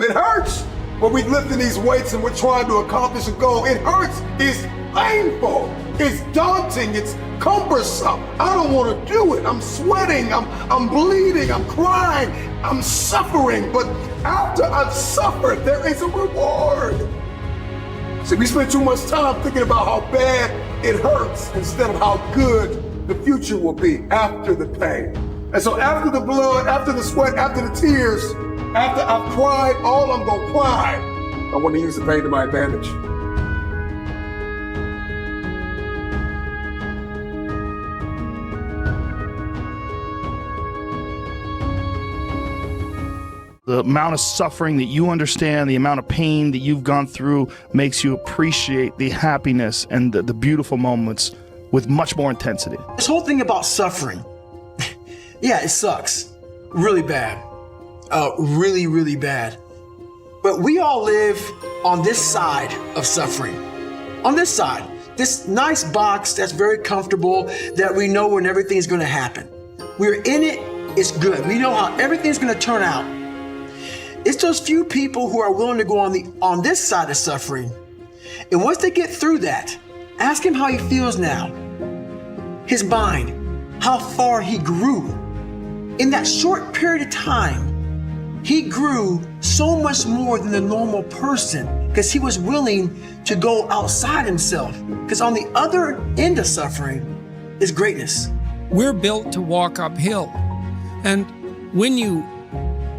It hurts when we're lifting these weights and we're trying to accomplish a goal. It hurts. It's painful. It's daunting. It's cumbersome. I don't want to do it. I'm sweating. I'm bleeding. I'm crying. I'm suffering. But after I've suffered, there is a reward. See, we spend too much time thinking about how bad it hurts instead of how good the future will be after the pain. And so after the blood, after the sweat, after the tears, after I've cried all I'm gonna cry, I want to use the pain to my advantage. The amount of suffering that you understand, the amount of pain that you've gone through makes you appreciate the happiness and the beautiful moments with much more intensity. This whole thing about suffering, yeah, it sucks. Really bad. Really, really bad. But we all live on this side of suffering. On this side. This nice box that's very comfortable, that we know when everything's going to happen. We're in it, it's good. We know how everything's going to turn out. It's those few people who are willing to go on this side of suffering. And once they get through that, ask him how he feels now. His mind, how far he grew. In that short period of time, he grew so much more than the normal person because he was willing to go outside himself. Because on the other end of suffering is greatness. We're built to walk uphill. And when you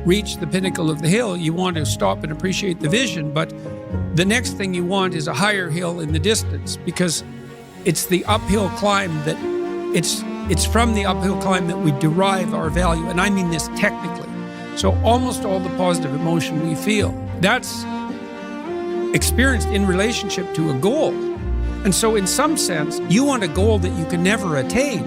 reach the pinnacle of the hill, you want to stop and appreciate the vision, but the next thing you want is a higher hill in the distance, because it's the uphill climb that it's from the uphill climb that we derive our value, and I mean this technically. So almost all the positive emotion we feel, that's experienced in relationship to a goal. And so in some sense, you want a goal that you can never attain,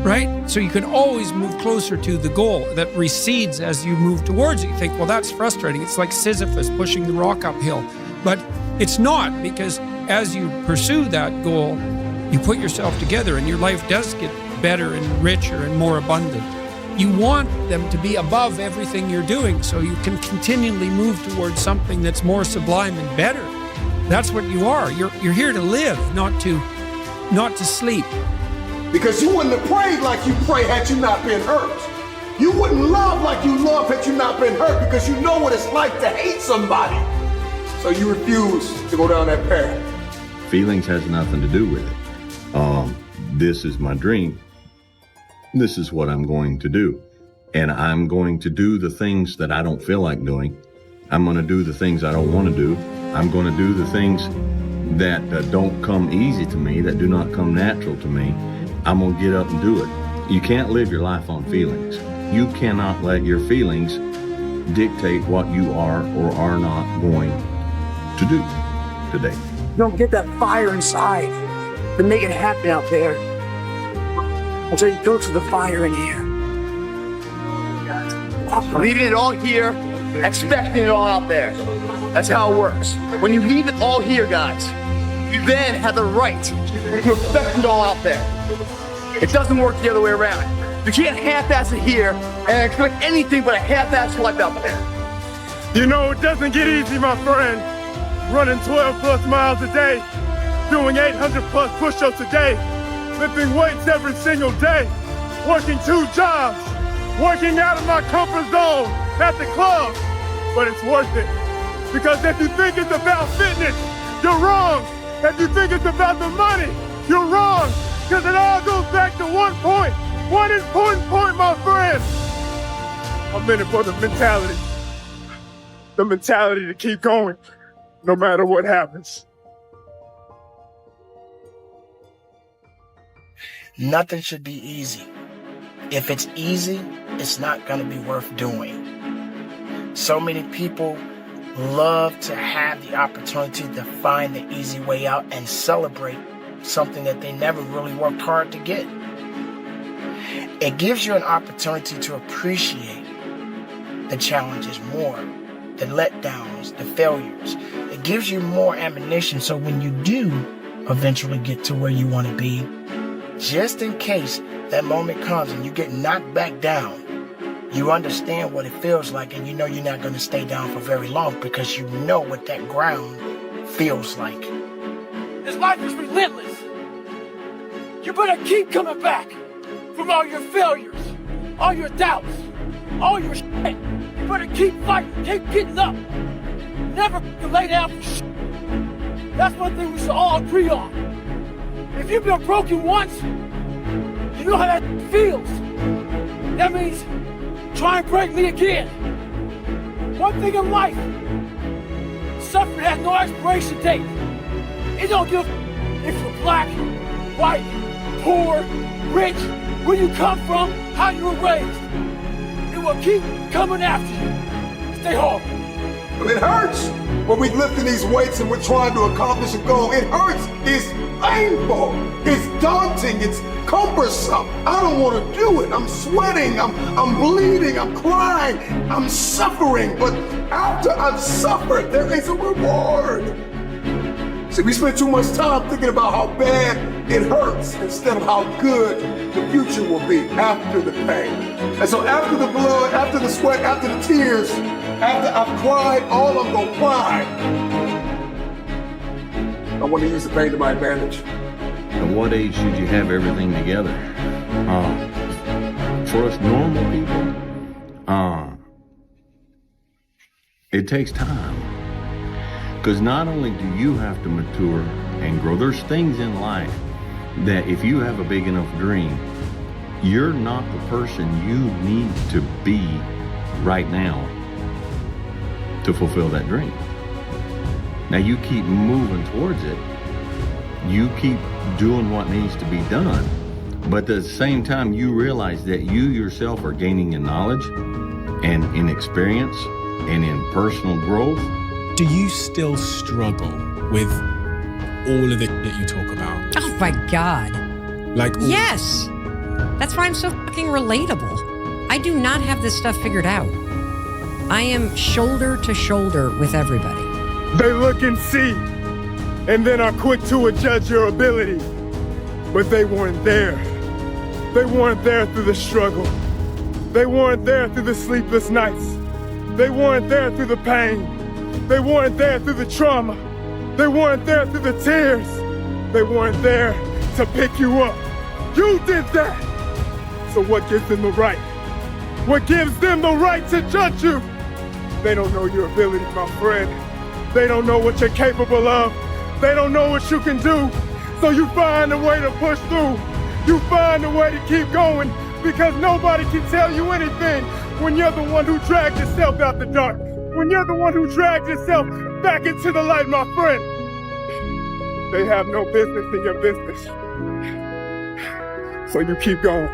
right? So you can always move closer to the goal that recedes as you move towards it. You think, well, that's frustrating. It's like Sisyphus pushing the rock uphill. But it's not, because as you pursue that goal, you put yourself together and your life does get better and richer and more abundant. You want them to be above everything you're doing so you can continually move towards something that's more sublime and better. That's what you are. You're here to live, not to sleep. Because you wouldn't have prayed like you pray had you not been hurt. You wouldn't love like you love had you not been hurt, because you know what it's like to hate somebody. So you refuse to go down that path. Feelings has nothing to do with it. This is my dream. This is what I'm going to do. And I'm going to do the things that I don't feel like doing. I'm going to do the things I don't want to do. I'm going to do the things that don't come easy to me, that do not come natural to me. I'm going to get up and do it. You can't live your life on feelings. You cannot let your feelings dictate what you are or are not going to do today. You don't get that fire inside to make it happen out there until you go to the fire in here. Leaving it all here, expecting it all out there. That's how it works. When you leave it all here, guys, you then have the right to expect it all out there. It doesn't work the other way around. You can't half-ass it here and expect anything but a half-ass life out there. You know, it doesn't get easy, my friend. Running 12 plus miles a day, doing 800 plus push-ups a day, lifting weights every single day, working 2 jobs, working out of my comfort zone at the club. But it's worth it. Because if you think it's about fitness, you're wrong. If you think it's about the money, you're wrong. Because it all goes back to one point. One important point, my friend. I'm in it for the mentality. The mentality to keep going, no matter what happens. Nothing should be easy. If it's easy, it's not going to be worth doing. So many people love to have the opportunity to find the easy way out and celebrate something that they never really worked hard to get. It gives you an opportunity to appreciate the challenges more, the letdowns, the failures. It gives you more ammunition so when you do eventually get to where you want to be, just in case that moment comes and you get knocked back down, you understand what it feels like, and you know you're not going to stay down for very long because you know what that ground feels like. This life is relentless. You better keep coming back from all your failures, all your doubts, all your shit. You better keep fighting, keep getting up. Never lay down for shit. That's one thing we should all agree on. If you've been broken once, you know how that feels. That means try and break me again. One thing in life, suffering has no expiration date. It don't give a if you're black, white, poor, rich, where you come from, how you were raised. It will keep coming after you. Stay hard. It hurts when we're lifting these weights and we're trying to accomplish a goal. It hurts. It's painful. It's daunting. It's cumbersome. I don't want to do it. I'm sweating. I'm bleeding. I'm crying. I'm suffering. But after I've suffered, there is a reward. See, we spend too much time thinking about how bad it hurts instead of how good the future will be after the pain. And so after the blood, after the sweat, after the tears, after I've cried all I'm gonna cry, I want to use the pain to my advantage. At what age should you have everything together? For us normal people, it takes time. Because not only do you have to mature and grow, there's things in life that if you have a big enough dream, you're not the person you need to be right now to fulfill that dream. Now you keep moving towards it. You keep doing what needs to be done. But at the same time, you realize that you yourself are gaining in knowledge and in experience and in personal growth. Do you still struggle with all of it that you talk about? Oh my God. Like yes. That's why I'm so fucking relatable. I do not have this stuff figured out. I am shoulder to shoulder with everybody. They look and see, and then are quick to judge your ability. But they weren't there. They weren't there through the struggle. They weren't there through the sleepless nights. They weren't there through the pain. They weren't there through the trauma. They weren't there through the tears. They weren't there to pick you up. You did that. So what gives them the right? What gives them the right to judge you? They don't know your ability, my friend. They don't know what you're capable of. They don't know what you can do. So you find a way to push through. You find a way to keep going because nobody can tell you anything when you're the one who dragged yourself out the dark. When you're the one who dragged yourself back into the light, my friend. They have no business in your business. So you keep going.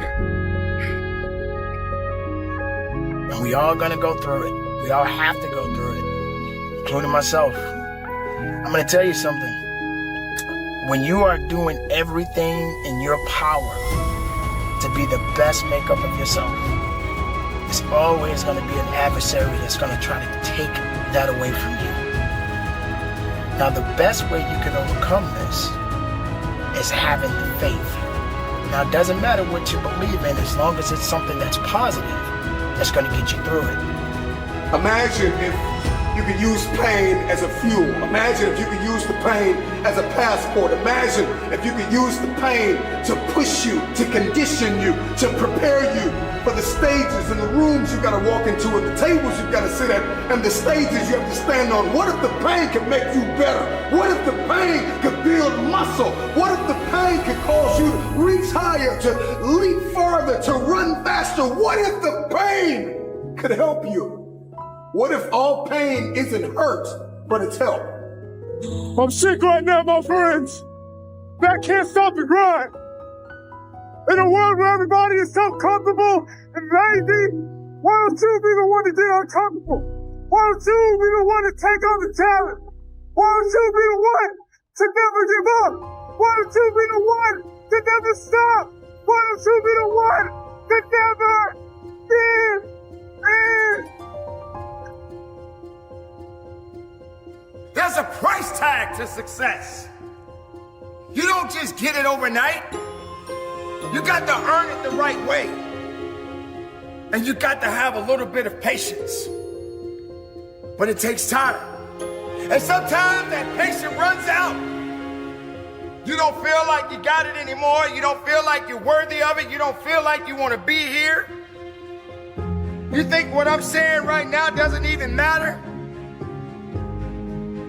And we all gonna go through it. We all have to go through it, including myself. I'm gonna tell you something. When you are doing everything in your power to be the best makeup of yourself, it's always going to be an adversary that's going to try to take that away from you. Now, the best way you can overcome this is having the faith. Now, it doesn't matter what you believe in as long as it's something that's positive that's going to get you through it. Imagine if you could use pain as a fuel. Imagine if you could use the pain as a passport. Imagine if you could use the pain to push you, to condition you, to prepare you for the stages and the rooms you gotta walk into and the tables you gotta sit at and the stages you have to stand on. What if the pain could make you better? What if the pain could build muscle? What if the pain could cause you to reach higher, to leap farther, to run faster? What if the pain could help you? What if all pain isn't hurt, but it's help? I'm sick right now, my friends. That can't stop the grind. In a world where everybody is so comfortable and lazy, why don't you be the one to get uncomfortable? Why don't you be the one to take on the challenge? Why don't you be the one to never give up? Why don't you be the one to never stop? Why don't you be the one to never give in? There's a price tag to success. You don't just get it overnight. You got to earn it the right way. And you got to have a little bit of patience. But it takes time. And sometimes that patience runs out. You don't feel like you got it anymore. You don't feel like you're worthy of it. You don't feel like you want to be here. You think what I'm saying right now doesn't even matter?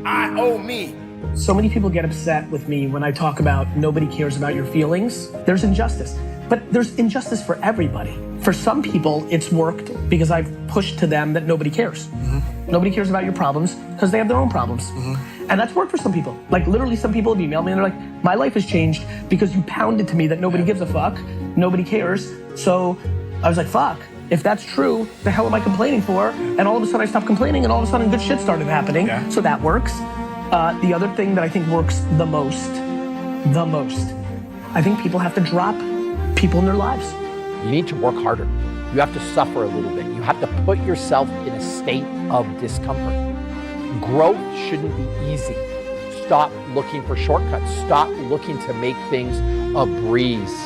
I owe me. So many people get upset with me when I talk about nobody cares about your feelings. There's injustice, but there's injustice for everybody. For some people, it's worked because I've pushed to them that nobody cares. Nobody cares about your problems because they have their own problems. And that's worked for some people. Like literally some people have emailed me and they're like, my life has changed because you pounded to me that nobody gives a fuck, nobody cares. So I was like, fuck, if that's true, the hell am I complaining for? And all of a sudden I stopped complaining and all of a sudden good shit started happening. So that works. The other thing that I think works the most, I think people have to drop people in their lives. You need to work harder. You have to suffer a little bit. You have to put yourself in a state of discomfort. Growth shouldn't be easy. Stop looking for shortcuts. Stop looking to make things a breeze.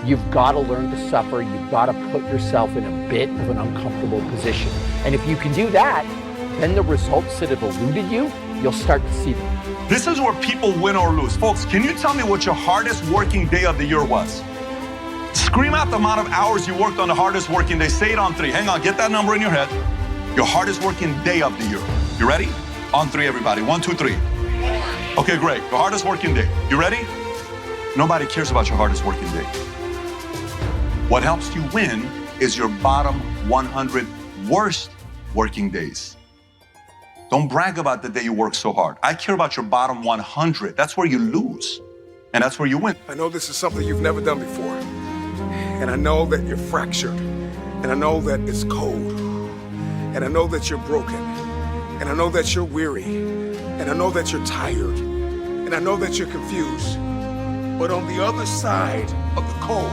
You've got to learn to suffer. You've got to put yourself in a bit of an uncomfortable position. And if you can do that, then the results that have eluded you, you'll start to see them. This is where people win or lose. Folks, can you tell me what your hardest working day of the year was? Scream out the amount of hours you worked on the hardest working day. Say it on 3. Hang on, get that number in your head. Your hardest working day of the year. You ready? On 3, everybody. 1, 2, 3. Okay, great. Your hardest working day. You ready? Nobody cares about your hardest working day. What helps you win is your bottom 100 worst working days. Don't brag about the day you work so hard. I care about your bottom 100. That's where you lose, and that's where you win. I know this is something you've never done before. And I know that you're fractured. And I know that it's cold. And I know that you're broken. And I know that you're weary. And I know that you're tired. And I know that you're confused. But on the other side of the cold,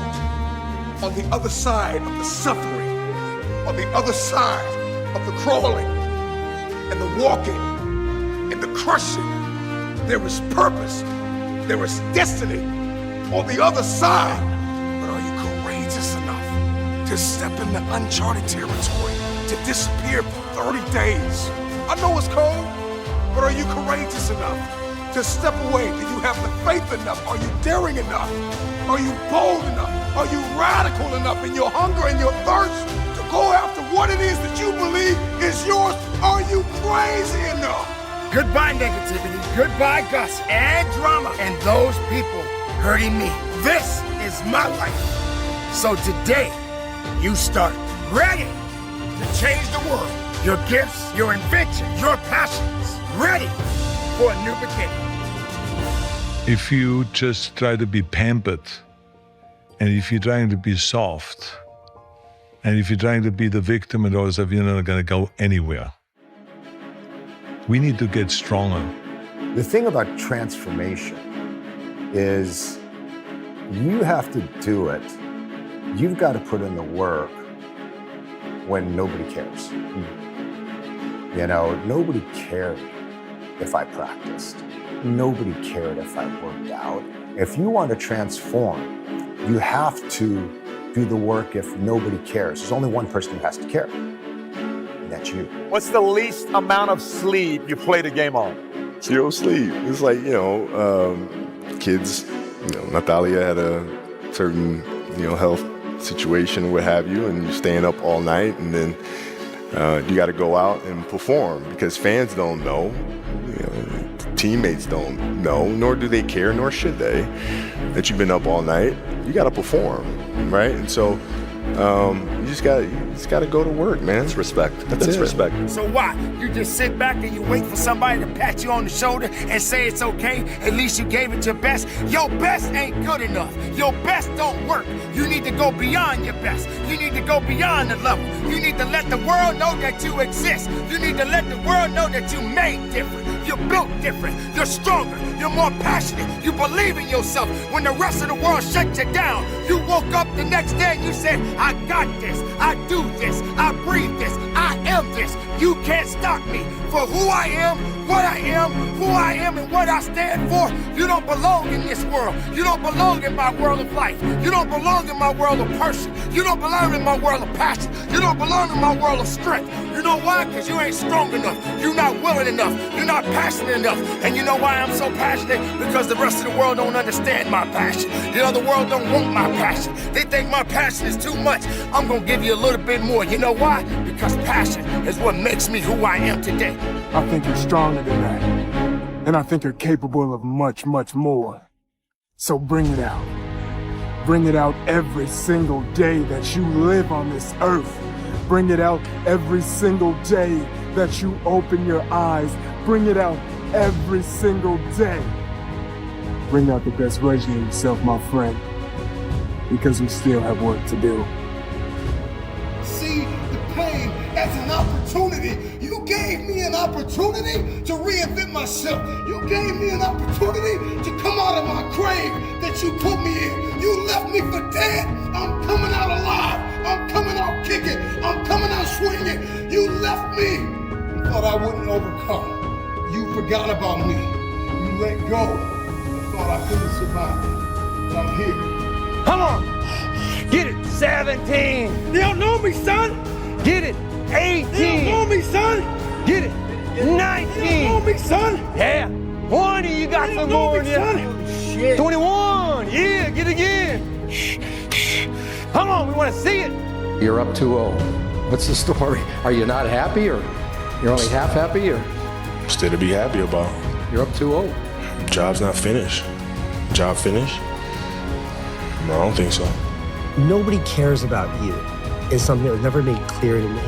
on the other side of the suffering, on the other side of the crawling, and the walking, and the crushing, there is purpose, there is destiny on the other side. But are you courageous enough to step into uncharted territory, to disappear for 30 days? I know it's cold, but are you courageous enough to step away? Do you have the faith enough? Are you daring enough? Are you bold enough? Are you radical enough in your hunger and your thirst to go after what it is that you believe is yours? Are you crazy enough? Goodbye negativity, goodbye gossip and drama and those people hurting me. This is my life. So today, you start ready to change the world. Your gifts, your inventions, your passions, ready for a new beginning. If you just try to be pampered, and if you're trying to be soft, and if you're trying to be the victim and all stuff, you're not going to go anywhere. We need to get stronger. The thing about transformation is you have to do it. You've got to put in the work when nobody cares. You know, nobody cared if I practiced. Nobody cared if I worked out. If you want to transform, you have to do the work if nobody cares. There's only one person who has to care, and that's you. What's the least amount of sleep you played a game on? 0 sleep. It's like, kids, Natalia had a certain, health situation, what have you, and you're staying up all night, and then you got to go out and perform because fans don't know, teammates don't know, nor do they care, nor should they, that you've been up all night. You got to perform, right? And so you just got to go to work, man. It's respect. That's respect. So what? You just sit back and you wait for somebody to pat you on the shoulder and say it's okay? At least you gave it your best. Your best ain't good enough. Your best don't work. You need to go beyond your best. You need to go beyond the level. You need to let the world know that you exist. You need to let the world know that you made different. You're built different. You're stronger. You're more passionate. You believe in yourself. When the rest of the world shut you down, you woke up the next day and you said, I got this. I do this. I breathe this. I am am this. You can't stop me for who I am, what I am, who I am, and what I stand for. You don't belong in this world. You don't belong in my world of life. You don't belong in my world of person. You don't belong in my world of passion. You don't belong in my world of strength. You know why? Because you ain't strong enough. You're not willing enough. You're not passionate enough. And you know why I'm so passionate? Because the rest of the world don't understand my passion. The other world don't want my passion. They think my passion is too much. I'm going to give you a little bit more. You know why? Because passion is what makes me who I am today. I think you're stronger than that. And I think you're capable of much, much more. So bring it out. Bring it out every single day that you live on this earth. Bring it out every single day that you open your eyes. Bring it out every single day. Bring out the best version of yourself, my friend, because we still have work to do. See the pain as an opportunity. You gave me an opportunity to reinvent myself. You gave me an opportunity to come out of my grave that you put me in. You left me for dead. I'm coming out alive. I'm coming out kicking. I'm coming out swinging. You left me and thought I wouldn't overcome. You forgot about me. You let go and thought I couldn't survive. But I'm here. Come on. Get it. 17. You don't know me, son. Get it. 18. You don't know me, son. Get it. 19. You don't know me, son. Yeah. 20. You got some more in you. 21. Yeah. Get it again. Come on. We want to see it. You're up 2-0. What's the story? Are you not happy, or you're only half happy, or? Still to be happy about. You're up 2-0. Job's not finished. Job finished? No, I don't think so. Nobody cares about you is something that was never made clear to me.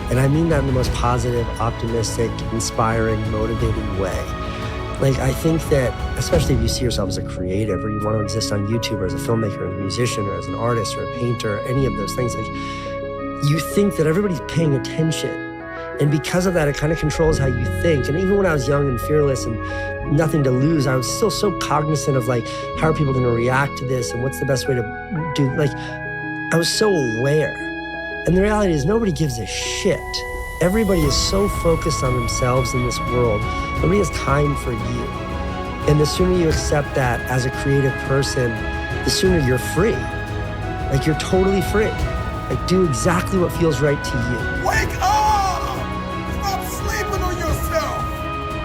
And I mean that in the most positive, optimistic, inspiring, motivating way. Like, I think that, especially if you see yourself as a creative, or you want to exist on YouTube, or as a filmmaker, or a musician, or as an artist, or a painter, or any of those things, like, you think that everybody's paying attention. And because of that, it kind of controls how you think. And even when I was young and fearless and nothing to lose, I was still so cognizant of, like, how are people going to react to this, and what's the best way to do, like, I was so aware. And the reality is nobody gives a shit. Everybody is so focused on themselves in this world. Nobody has time for you. And the sooner you accept that as a creative person, the sooner you're free. Like, you're totally free. Like, do exactly what feels right to you. Wake up! Stop sleeping on yourself.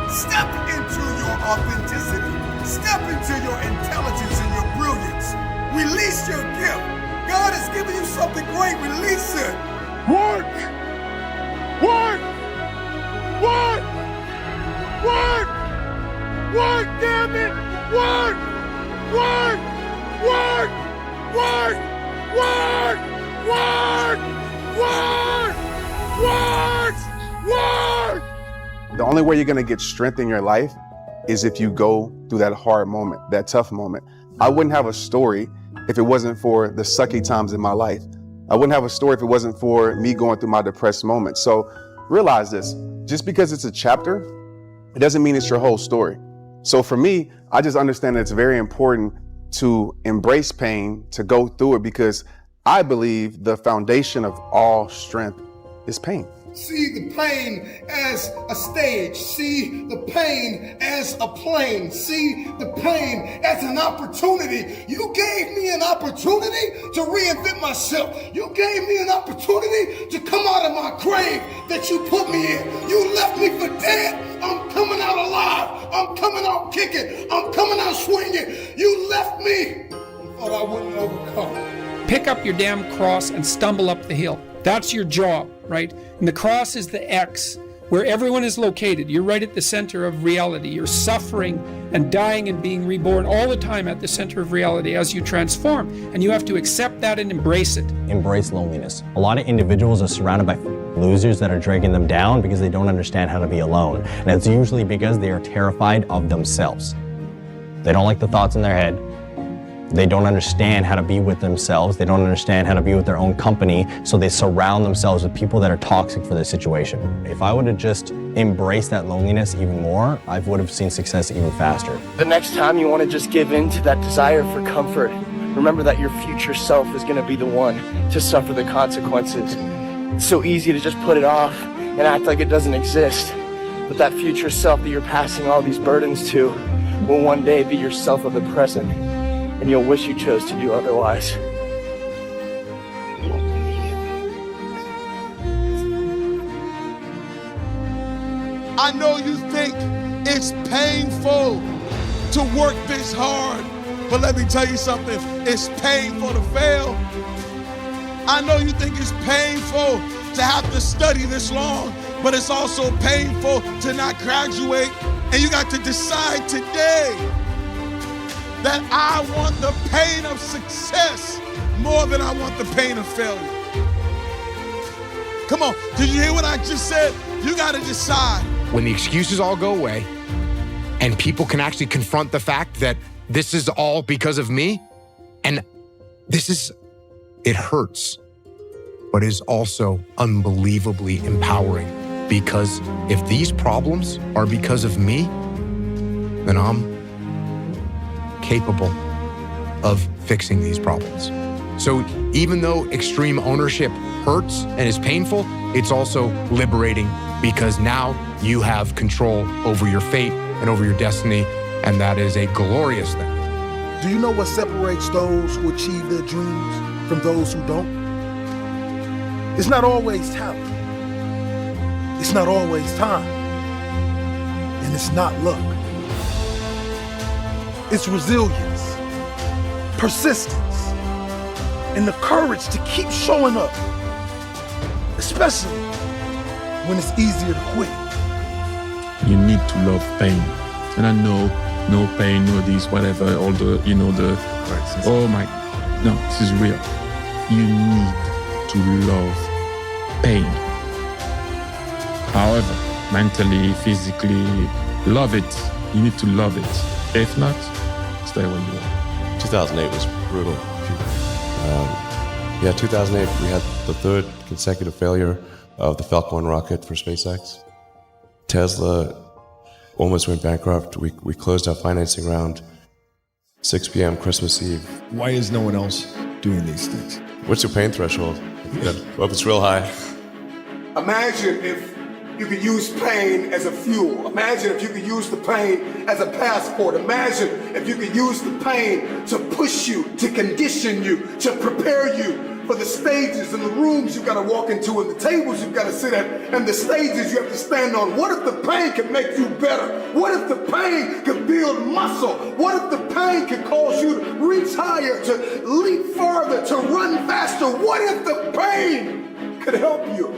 Step into your authenticity. Step into your intelligence and your brilliance. Release your gift. God has given you something great. Release it. Work! Work! Work! Work! Work, damn it! Work! Work! Work! Work! Work! Work! Work! Work! Work! The only way you're gonna get strength in your life is if you go through that hard moment, that tough moment. I wouldn't have a story if it wasn't for the sucky times in my life. I wouldn't have a story if it wasn't for me going through my depressed moments. So realize this, just because it's a chapter, it doesn't mean it's your whole story. So for me, I just understand that it's very important to embrace pain, to go through it, because I believe the foundation of all strength is pain. See the pain as a stage. See the pain as a plane. See the pain as an opportunity. You gave me an opportunity to reinvent myself. You gave me an opportunity to come out of my grave that you put me in. You left me for dead. I'm coming out alive. I'm coming out kicking. I'm coming out swinging. You left me and thought I wouldn't overcome. Pick up your damn cross and stumble up the hill. That's your job, right? And the cross is the X, where everyone is located. You're right at the center of reality. You're suffering and dying and being reborn all the time at the center of reality as you transform. And you have to accept that and embrace it. Embrace loneliness. A lot of individuals are surrounded by losers that are dragging them down because they don't understand how to be alone. And it's usually because they are terrified of themselves. They don't like the thoughts in their head. They don't understand how to be with themselves. They don't understand how to be with their own company, so they surround themselves with people that are toxic for their situation. If I would have just embraced that loneliness even more, I would have seen success even faster. The next time you want to just give in to that desire for comfort, remember that your future self is going to be the one to suffer the consequences. It's so easy to just put it off and act like it doesn't exist. But that future self that you're passing all these burdens to will one day be yourself of the present, and you'll wish you chose to do otherwise. I know you think it's painful to work this hard, but let me tell you something, it's painful to fail. I know you think it's painful to have to study this long, but it's also painful to not graduate. And you got to decide today that I want the pain of success more than I want the pain of failure. Come on, did you hear what I just said? You got to decide. When the excuses all go away and people can actually confront the fact that this is all because of me, and it hurts, but is also unbelievably empowering, because if these problems are because of me, then I'm capable of fixing these problems. So even though extreme ownership hurts and is painful, it's also liberating, because now you have control over your fate and over your destiny, and that is a glorious thing. Do you know what separates those who achieve their dreams from those who don't? It's not always talent. It's not always time. And it's not luck. It's resilience, persistence, and the courage to keep showing up, especially when it's easier to quit. You need to love pain. And I know, no pain, no this, whatever, all the, oh my, no, this is real. You need to love pain. However, mentally, physically, love it. You need to love it. If not, stay where you are. 2008 was brutal. 2008, we had the third consecutive failure of the Falcon 1 rocket for SpaceX. Tesla almost went bankrupt. We closed our financing round 6 p.m. Christmas Eve. Why is no one else doing these things? What's your pain threshold? Well, it's real high. Imagine if you could use pain as a fuel. Imagine if you could use the pain as a passport. Imagine if you could use the pain to push you, to condition you, to prepare you for the stages and the rooms you gotta walk into and the tables you gotta sit at and the stages you have to stand on. What if the pain could make you better? What if the pain could build muscle? What if the pain could cause you to reach higher, to leap farther, to run faster? What if the pain could help you?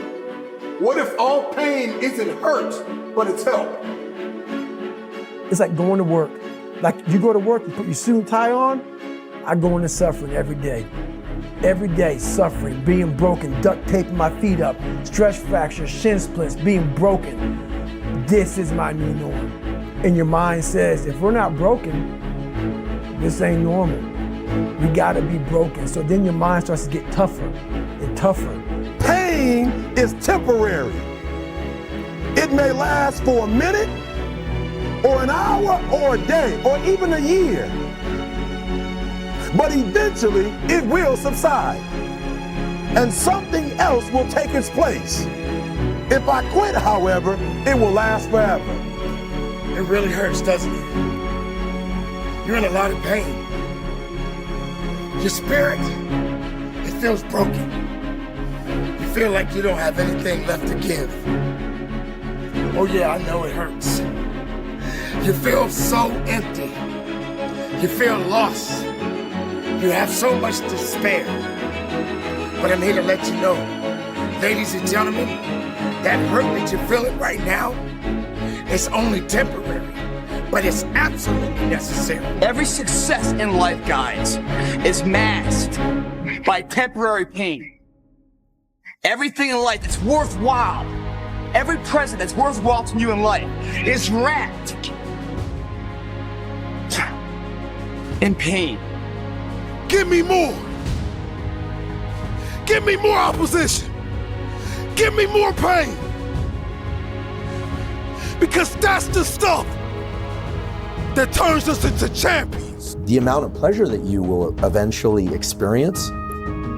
What if all pain isn't hurt, but it's help? It's like going to work. Like you go to work, you put your suit and tie on. I go into suffering every day. Every day, suffering, being broken, duct taping my feet up, stress fractures, shin splints, being broken. This is my new norm. And your mind says, if we're not broken, this ain't normal. We gotta be broken. So then your mind starts to get tougher and tougher. Pain is temporary. It may last for a minute, or an hour, or a day, or even a year. But eventually, it will subside. And something else will take its place. If I quit, however, it will last forever. It really hurts, doesn't it? You're in a lot of pain. Your spirit, it feels broken. You feel like you don't have anything left to give. Oh yeah, I know it hurts. You feel so empty. You feel lost. You have so much to spare. But I'm here to let you know, ladies and gentlemen, that hurt that you're feeling right now is only temporary, but it's absolutely necessary. Every success in life, guys, is masked by temporary pain. Everything in life that's worthwhile, every present that's worthwhile to you in life is wrapped in pain. Give me more. Give me more opposition. Give me more pain. Because that's the stuff that turns us into champions. The amount of pleasure that you will eventually experience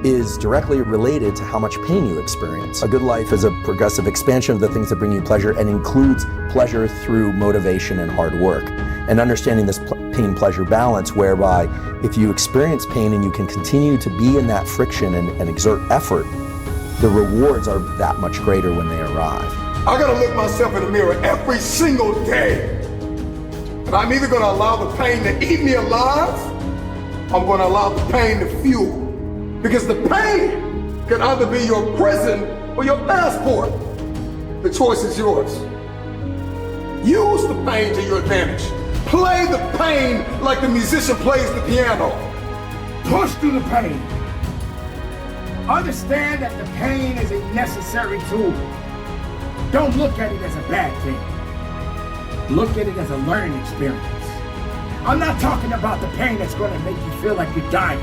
is directly related to how much pain you experience. A good life is a progressive expansion of the things that bring you pleasure and includes pleasure through motivation and hard work. And understanding this pain-pleasure balance, whereby if you experience pain and you can continue to be in that friction and exert effort, the rewards are that much greater when they arrive. I gotta look myself in the mirror every single day. And I'm either gonna allow the pain to eat me alive, I'm gonna allow the pain to fuel. Because the pain can either be your prison or your passport. The choice is yours. Use the pain to your advantage. Play the pain like the musician plays the piano. Push through the pain. Understand that the pain is a necessary tool. Don't look at it as a bad thing. Look at it as a learning experience. I'm not talking about the pain that's going to make you feel like you're dying.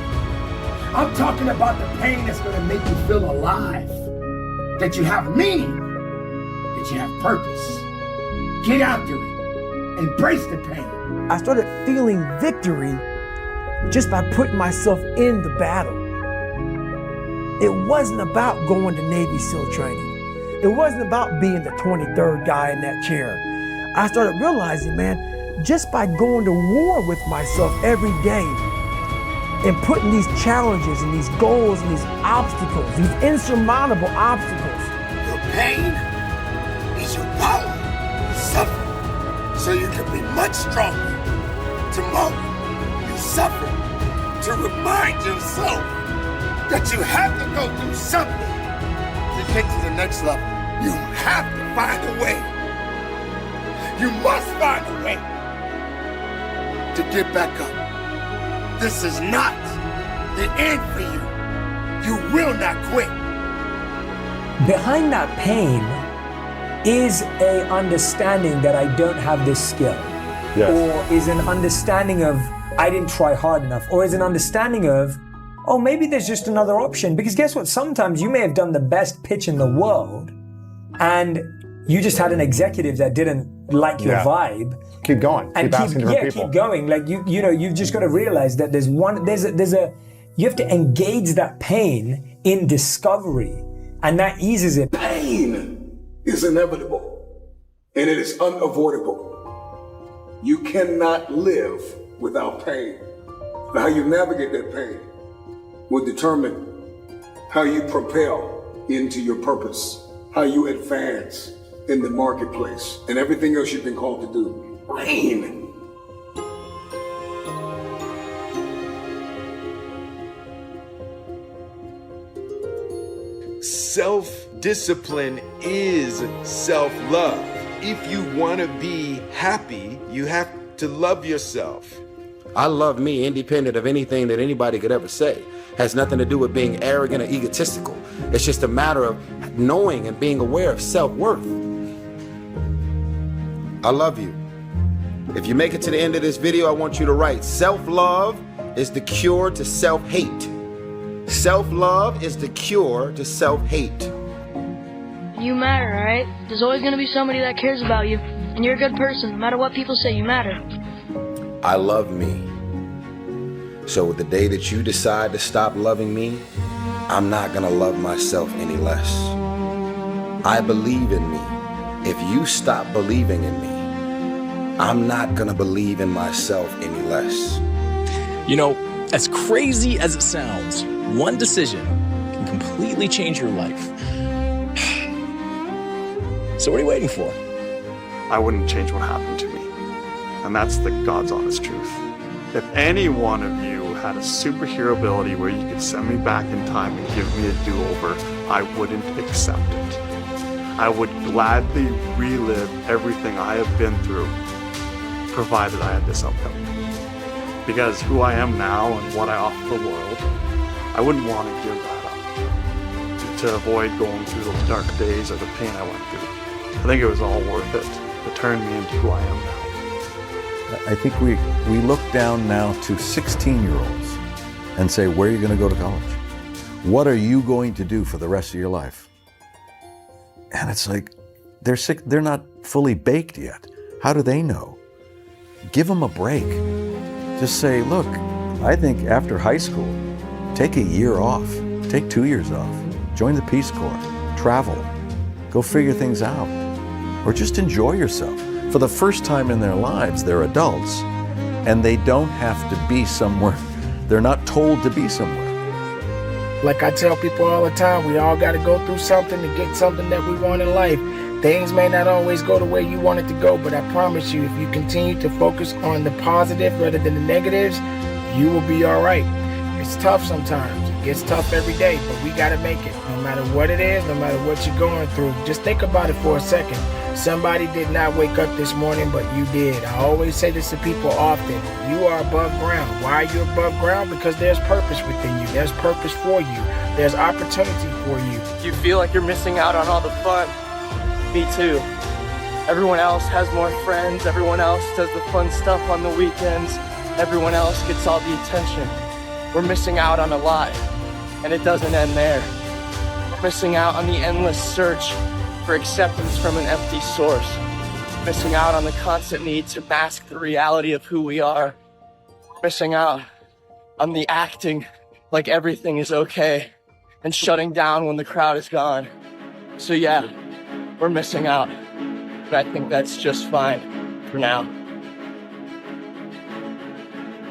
I'm talking about the pain that's going to make you feel alive. That you have meaning. That you have purpose. Get after it. Embrace the pain. I started feeling victory just by putting myself in the battle. It wasn't about going to Navy SEAL training. It wasn't about being the 23rd guy in that chair. I started realizing, man, just by going to war with myself every day and putting these challenges and these goals and these obstacles, these insurmountable obstacles. Your pain is your power. You suffer so you can be much stronger. Tomorrow, you suffer to remind yourself that you have to go through something to get to the next level. You have to find a way. You must find a way to get back up. This is not the end for you. You will not quit. Behind that pain is a understanding that I don't have this skill. Yes. Or is an understanding of I didn't try hard enough. Or is an understanding of, oh, maybe there's just another option. Because guess what? Sometimes you may have done the best pitch in the world and you just had an executive that didn't like your vibe. Keep going. And keep asking different people. keep going. Like you know, you've just got to realize that you have to engage that pain in discovery, and that eases it. Pain is inevitable, and it is unavoidable. You cannot live without pain. But how you navigate that pain will determine how you propel into your purpose, how you advance in the marketplace, and everything else you've been called to do. Pain. Self-discipline is self-love. If you want to be happy, you have to love yourself. I love me independent of anything that anybody could ever say. Has nothing to do with being arrogant or egotistical. It's just a matter of knowing and being aware of self-worth. I love you. If you make it to the end of this video, I want you to write, self-love is the cure to self-hate. Self-love is the cure to self-hate. You matter, right? There's always going to be somebody that cares about you. And you're a good person. No matter what people say, you matter. I love me. So the day that you decide to stop loving me, I'm not gonna love myself any less. I believe in me. If you stop believing in me, I'm not gonna believe in myself any less. You know, as crazy as it sounds, one decision can completely change your life. So what are you waiting for? I wouldn't change what happened to me. And that's the God's honest truth. If any one of you had a superhero ability where you could send me back in time and give me a do-over, I wouldn't accept it. I would gladly relive everything I have been through, provided I had this outcome. Because who I am now and what I offer the world, I wouldn't want to give that up to avoid going through those dark days or the pain I went through. I think it was all worth it to turn me into who I am now. I think we look down now to 16-year-olds and say, where are you going to go to college? What are you going to do for the rest of your life? And it's like, they're not fully baked yet. How do they know? Give them a break. Just say, look, I think after high school, take a year off. Take 2 years off. Join the Peace Corps. Travel. Go figure things out. Or just enjoy yourself. For the first time in their lives, they're adults, and they don't have to be somewhere. They're not told to be somewhere. Like I tell people all the time, we all got to go through something to get something that we want in life. Things may not always go the way you want it to go, but I promise you, if you continue to focus on the positive rather than the negatives, you will be all right. It's tough sometimes. It gets tough every day, but we got to make it. No matter what it is, no matter what you're going through, just think about it for a second. Somebody did not wake up this morning, but you did. I always say this to people often. You are above ground. Why are you above ground? Because there's purpose within you. There's purpose for you. There's opportunity for you. You feel like you're missing out on all the fun. Me too. Everyone else has more friends. Everyone else does the fun stuff on the weekends. Everyone else gets all the attention. We're missing out on a lot, and it doesn't end there. We're missing out on the endless search for acceptance from an empty source. Missing out on the constant need to mask the reality of who we are. Missing out on the acting like everything is okay and shutting down when the crowd is gone. So yeah, we're missing out, but I think that's just fine for now.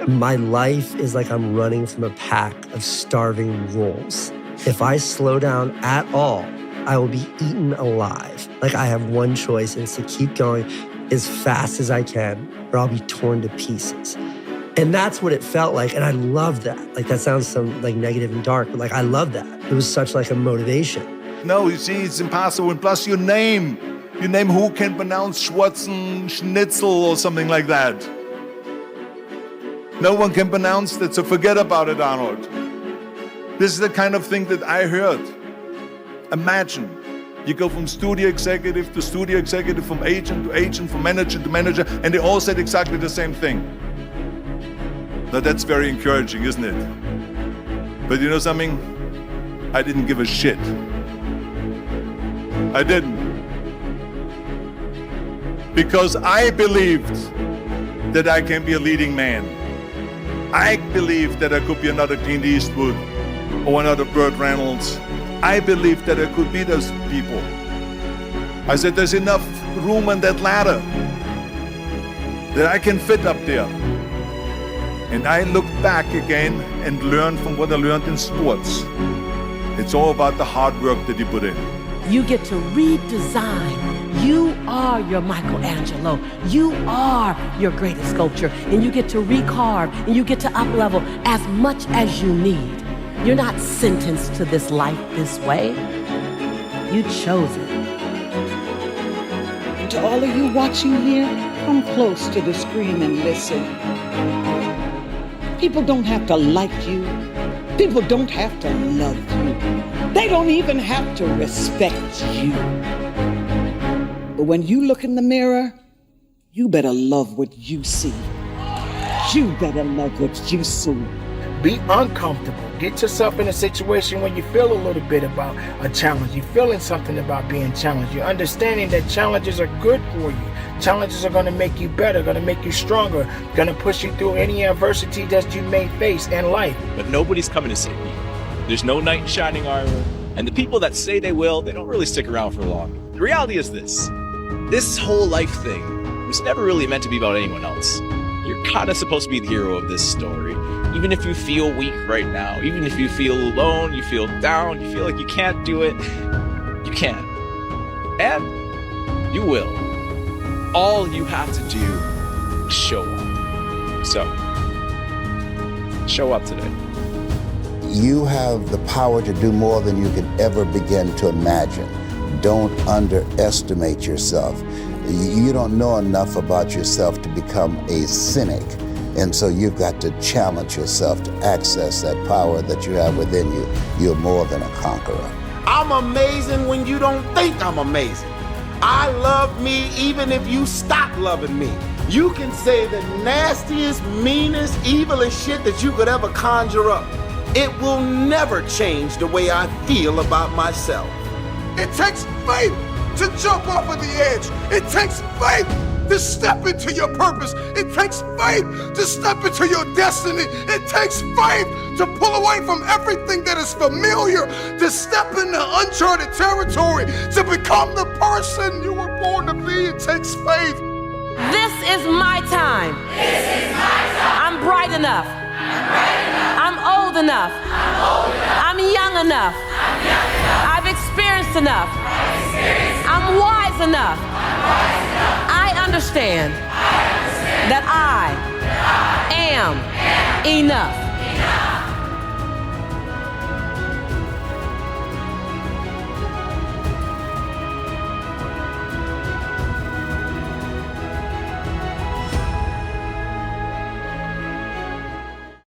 My life is like I'm running from a pack of starving wolves. If I slow down at all, I will be eaten alive. Like I have one choice, and it's to keep going as fast as I can, or I'll be torn to pieces. And that's what it felt like, and I love that. Like that sounds so like negative and dark, but like I love that. It was such like a motivation. No, you see, it's impossible. And plus your name who can pronounce Schwarzen Schnitzel or something like that. No one can pronounce that, so forget about it, Arnold. This is the kind of thing that I heard. Imagine, you go from studio executive to studio executive, from agent to agent, from manager to manager, and they all said exactly the same thing. Now that's very encouraging, isn't it? But you know something? I didn't give a shit. I didn't. Because I believed that I can be a leading man. I believed that I could be another Clint Eastwood or another Burt Reynolds. I believed that I could be those people. I said, there's enough room on that ladder that I can fit up there. And I looked back again and learned from what I learned in sports. It's all about the hard work that you put in. You get to redesign. You are your Michelangelo. You are your greatest sculpture. And you get to recarve and you get to up-level as much as you need. You're not sentenced to this life this way. You chose it. To all of you watching here, come close to the screen and listen. People don't have to like you. People don't have to love you. They don't even have to respect you. But when you look in the mirror, you better love what you see. You better love what you see. Be uncomfortable. Get yourself in a situation where you feel a little bit about a challenge. You're feeling something about being challenged. You're understanding that challenges are good for you. Challenges are going to make you better, going to make you stronger, going to push you through any adversity that you may face in life. But nobody's coming to save you. There's no knight in shining armor. And the people that say they will, they don't really stick around for long. The reality is this whole life thing was never really meant to be about anyone else. You're kind of supposed to be the hero of this story. Even if you feel weak right now, even if you feel alone, you feel down, you feel like you can't do it, you can. And you will. All you have to do is show up. So, show up today. You have the power to do more than you could ever begin to imagine. Don't underestimate yourself. You don't know enough about yourself to become a cynic. And so you've got to challenge yourself to access that power that you have within you. You're more than a conqueror. I'm amazing when you don't think I'm amazing. I love me even if you stop loving me. You can say the nastiest, meanest, evilest shit that you could ever conjure up. It will never change the way I feel about myself. It takes faith to jump off of the edge. It takes faith to step into your purpose. It takes faith to step into your destiny. It takes faith to pull away from everything that is familiar, to step into uncharted territory, to become the person you were born to be. It takes faith. This is my time. This is my time. I'm bright enough. I'm bright enough. I'm old enough. I'm old enough. I'm young enough. I'm young enough. I've experienced enough. I've experienced enough. I'm wise enough. I'm wise enough. I understand that I am enough.